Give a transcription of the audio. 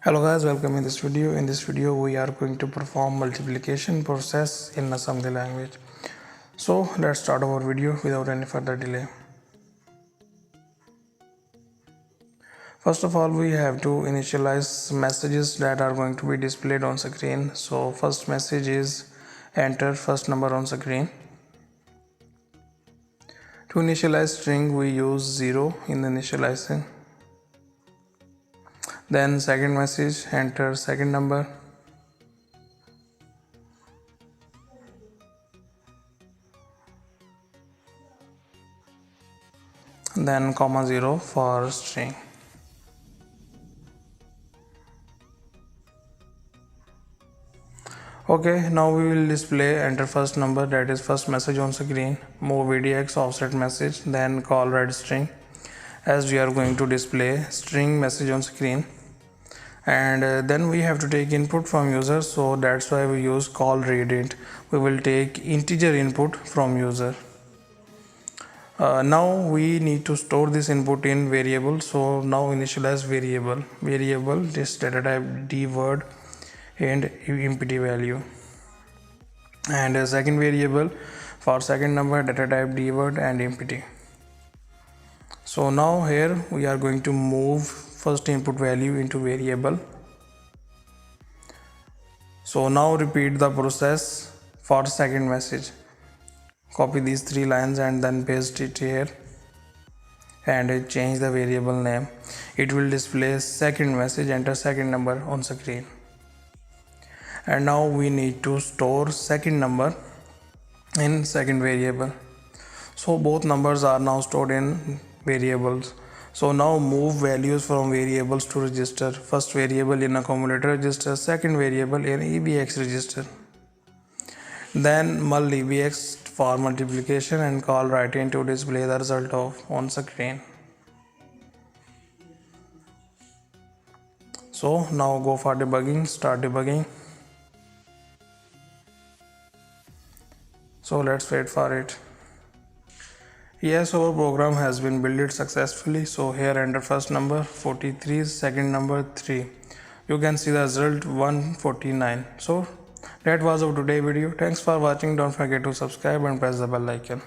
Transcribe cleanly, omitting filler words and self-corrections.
Hello guys, welcome in this video. In this video we are going to perform multiplication process in Assembly language. So let's start our video without any further delay. First of all, we have to initialize messages that are going to be displayed on screen. So first message is enter first number on screen. To initialize string we use 0 in initializing. Then second message, enter second number. Then comma 0 for string. Okay, now we will display enter first number, that is first message on screen, move VDX offset message, then call read string, as we are going to display string message on screen. And then we have to take input from user, so that's why we use call read int. We will take integer input from user. Now we need to store this input in variable, so now initialize variable this data type d word and empty value, and a second variable for second number data type d word and empty. So now here we are going to move first input value into variable. So now repeat the process for second message. Copy these 3 lines and then paste it here and change the variable name. It will display second message, enter second number on screen. And now we need to store second number in second variable. So both numbers are now stored in variables. So now move values from variables to register. First variable in accumulator register, second variable in EBX register. Then mul EBX for multiplication and call write-in to display the result of on screen. So now go for debugging, start debugging. So let's wait for it. Yes, our program has been built successfully. So here enter first number 43, second number 3. You can see the result 149. So that was our today video. Thanks for watching. Don't forget to subscribe and press the bell icon.